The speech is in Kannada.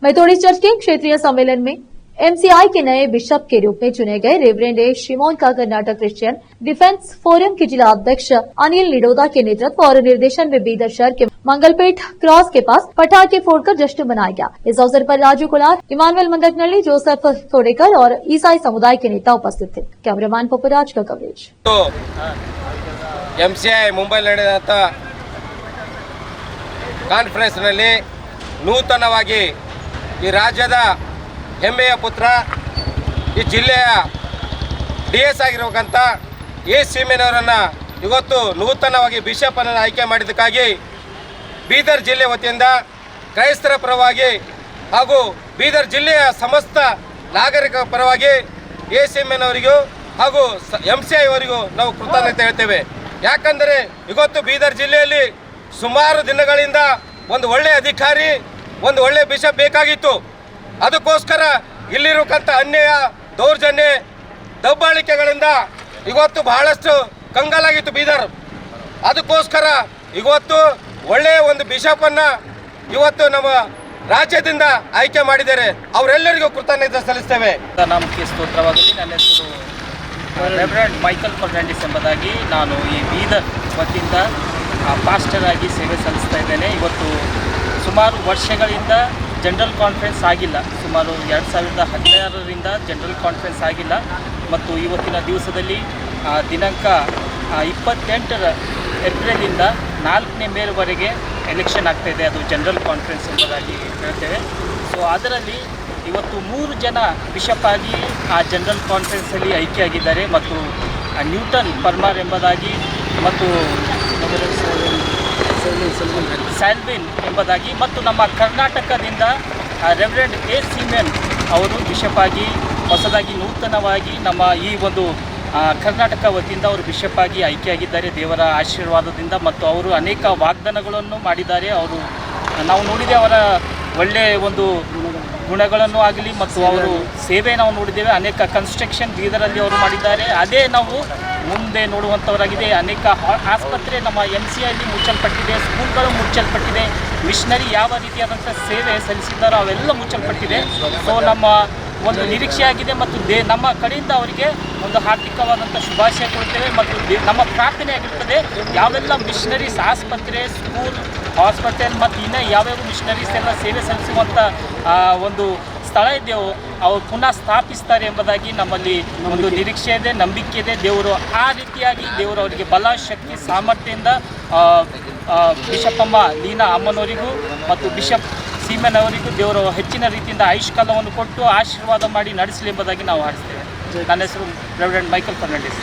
मैथोडी चर्च के क्षेत्रीय सम्मेलन में एमसीआई के नए बिशप के रूप में चुने गए रेवरेंड ए शिमोन का कर्नाटक क्रिश्चियन डिफेंस फोरम के जिला अध्यक्ष अनिल निडोदा के नेतृत्व और निर्देशन में बीदर शहर के मंगलपेट क्रॉस के पास पटाखे फोड़कर जश्न मनाया गया। इस अवसर पर राजू कुलार, इमानुएल मंदकनल्ली, जोसेफ थोडेकर और ईसाई समुदाय के नेता उपस्थित थे। कैमरामैन पपुराज का कवरेज। एमसीआई मुंबई ನಡೆದಂತ ಕಾನ್ಫರೆನ್ಸ್ ನಲ್ಲಿ ನೂತನವಾಗಿ ಈ ರಾಜ್ಯದ ಹೆಮ್ಮೆಯ ಪುತ್ರ ಈ ಜಿಲ್ಲೆಯ ಡಿಎಸ್ ಆಗಿರಬೇಕಂತ ಎ ಸೀಮೆನವರನ್ನು ಇವತ್ತು ನೂತನವಾಗಿ ಬಿಷಪ್ ಅನ್ನು ಆಯ್ಕೆ ಮಾಡಿದ್ದಕ್ಕಾಗಿ ಬೀದರ್ ಜಿಲ್ಲೆ ವತಿಯಿಂದ ಕ್ರೈಸ್ತರ ಪರವಾಗಿ ಹಾಗೂ ಬೀದರ್ ಜಿಲ್ಲೆಯ ಸಮಸ್ತ ನಾಗರಿಕ ಪರವಾಗಿ ಎ ಸೀಮೆನವರಿಗೂ ಹಾಗೂ ಎಂಸಿಐ ಅವರಿಗೂ ನಾವು ಕೃತಜ್ಞತೆ ಹೇಳ್ತೇವೆ। ಯಾಕಂದರೆ ಇವತ್ತು ಬೀದರ್ ಜಿಲ್ಲೆಯಲ್ಲಿ ಸುಮಾರು ದಿನಗಳಿಂದ ಒಂದು ಒಳ್ಳೆಯ ಅಧಿಕಾರಿ, ಒಂದು ಒಳ್ಳೆಯ ಬಿಷಪ್ ಬೇಕಾಗಿತ್ತು। ಅದಕ್ಕೋಸ್ಕರ ಇಲ್ಲಿರತಕ್ಕಂಥ ಅನ್ಯಾಯ, ದೌರ್ಜನ್ಯ, ದಬ್ಬಾಳಿಕೆಗಳಿಂದ ಇವತ್ತು ಬಹಳಷ್ಟು ಕಂಗಾಲಾಗಿತ್ತು ಬೀದರ್। ಅದಕ್ಕೋಸ್ಕರ ಇವತ್ತು ಒಳ್ಳೆಯ ಒಂದು ಬಿಷಪನ್ನು ಇವತ್ತು ನಮ್ಮ ರಾಜ್ಯದಿಂದ ಆಯ್ಕೆ ಮಾಡಿದ್ದಾರೆ। ಅವರೆಲ್ಲರಿಗೂ ಕೃತಜ್ಞತೆ ಸಲ್ಲಿಸ್ತೇವೆ। ನಾಮಕ್ಕೆ ಸ್ತೋತ್ರವಾಗಲಿ। ನನ್ನ ಹೆಸರು ರೆವರೆಂಡ್ ಮೈಕಲ್ ಫರ್ನಾಂಡಿಸ್ ಎಂಬುದಾಗಿ ನಾನು ಈ ಬೀದರ್ ವತಿಯಿಂದ ಪಾಸ್ಟರ್ ಆಗಿ ಸೇವೆ ಸಲ್ಲಿಸ್ತಾ ಇದ್ದೇನೆ। ಇವತ್ತು ಸುಮಾರು ವರ್ಷಗಳಿಂದ ಜನರಲ್ ಕಾನ್ಫರೆನ್ಸ್ ಆಗಿಲ್ಲ, ಸುಮಾರು 2016ರಿಂದ ಜನರಲ್ ಕಾನ್ಫರೆನ್ಸ್ ಆಗಿಲ್ಲ ಮತ್ತು ಇವತ್ತಿನ ದಿವಸದಲ್ಲಿ ದಿನಾಂಕ 28 ಏಪ್ರಿಲಿಂದ 4ನೇ ಮೇವರೆಗೆ ಎಲೆಕ್ಷನ್ ಆಗ್ತಾಯಿದೆ, ಅದು ಜನರಲ್ ಕಾನ್ಫರೆನ್ಸ್ ಎಂಬುದಾಗಿ ಹೇಳ್ತೇವೆ। ಸೊ ಅದರಲ್ಲಿ ಇವತ್ತು 3 ಜನ ಬಿಷಪ್ ಆಗಿ ಆ ಜನರಲ್ ಕಾನ್ಫರೆನ್ಸಲ್ಲಿ ಆಯ್ಕೆಯಾಗಿದ್ದಾರೆ ಮತ್ತು ನ್ಯೂಟನ್ ಪರ್ಮಾರ್ ಎಂಬುದಾಗಿ ಮತ್ತು ಸ್ಯಾಲ್ವಿನ್ ಎಂಬುದಾಗಿ ಮತ್ತು ನಮ್ಮ ಕರ್ನಾಟಕದಿಂದ ರೆವರೆಂಡ್ ಎ ಸೀಮೆನ್ ಅವರು ಬಿಷಪ್ ಆಗಿ ಹೊಸದಾಗಿ ನೂತನವಾಗಿ ನಮ್ಮ ಈ ಒಂದು ಕರ್ನಾಟಕ ವತಿಯಿಂದ ಅವರು ಬಿಷಪ್ ಆಗಿ ಆಯ್ಕೆಯಾಗಿದ್ದಾರೆ ದೇವರ ಆಶೀರ್ವಾದದಿಂದ ಮತ್ತು ಅವರು ಅನೇಕ ವಾಗ್ದಾನಗಳನ್ನು ಮಾಡಿದ್ದಾರೆ। ಅವರು ನಾವು ನೋಡಿದೆ ಅವರ ಒಳ್ಳೆಯ ಒಂದು ಗುಣಗಳನ್ನು ಆಗಲಿ ಮತ್ತು ಅವರು ಸೇವೆ ನಾವು ನೋಡಿದ್ದೇವೆ। ಅನೇಕ ಕನ್ಸ್ಟ್ರಕ್ಷನ್ ಬೀದರಲ್ಲಿ ಅವರು ಮಾಡಿದ್ದಾರೆ, ಅದೇ ನಾವು ಮುಂದೆ ನೋಡುವಂಥವರಾಗಿದೆ। ಅನೇಕ ಆಸ್ಪತ್ರೆ ನಮ್ಮ MCIಯಲ್ಲಿ ಮುಚ್ಚಲ್ಪಟ್ಟಿದೆ, ಸ್ಕೂಲ್ಗಳು ಮುಚ್ಚಲ್ಪಟ್ಟಿದೆ, ಮಿಷನರಿ ಯಾವ ರೀತಿಯಾದಂಥ ಸೇವೆ ಸಲ್ಲಿಸಿದ್ದಾರೋ ಅವೆಲ್ಲ ಮುಚ್ಚಲ್ಪಟ್ಟಿದೆ। ಸೊ ನಮ್ಮ ಒಂದು ನಿರೀಕ್ಷೆಯಾಗಿದೆ ಮತ್ತು ನಮ್ಮ ಕಡೆಯಿಂದ ಅವರಿಗೆ ಒಂದು ಹಾರ್ದಿಕವಾದಂಥ ಶುಭಾಶಯ ಕೊಡ್ತೇವೆ ಮತ್ತು ನಮ್ಮ ಪ್ರಾರ್ಥನೆ ಆಗಿರ್ತದೆ ಯಾವೆಲ್ಲ ಮಿಷನರೀಸ್ ಆಸ್ಪತ್ರೆ, ಸ್ಕೂಲ್, ಹಾಸ್ಪಿಟಲ್ ಮತ್ತು ಇನ್ನೂ ಯಾವ್ಯಾವ ಮಿಷನರೀಸ್ ಎಲ್ಲ ಸೇವೆ ಸಲ್ಲಿಸುವಂಥ ಒಂದು ಸ್ಥಳ ಇದೆಯೋ ಅವರು ಪುನಃ ಸ್ಥಾಪಿಸ್ತಾರೆ ಎಂಬುದಾಗಿ ನಮ್ಮಲ್ಲಿ ಒಂದು ನಿರೀಕ್ಷೆ ಇದೆ, ನಂಬಿಕೆ ಇದೆ। ದೇವರು ಆ ರೀತಿಯಾಗಿ ದೇವರು ಅವರಿಗೆ ಬಲ, ಶಕ್ತಿ, ಸಾಮರ್ಥ್ಯದಿಂದ ಬಿಷಪ್ ಅಮ್ಮ ಲೀನಾ ಅಮ್ಮನವರಿಗೂ ಮತ್ತು ಬಿಷಪ್ ಸೀಮೆನ್ ಅವರಿಗೂ ದೇವರು ಹೆಚ್ಚಿನ ರೀತಿಯಿಂದ ಆಯುಷ್ಕಾಲವನ್ನು ಕೊಟ್ಟು ಆಶೀರ್ವಾದ ಮಾಡಿ ನಡೆಸಲಿ ಎಂಬುದಾಗಿ ನಾವು ಹಾರಿಸ್ತೇವೆ। ನನ್ನ ಹೆಸರು ರೆವರೆಂಡ್ ಮೈಕಲ್ ಫರ್ನಾಂಡಿಸ್।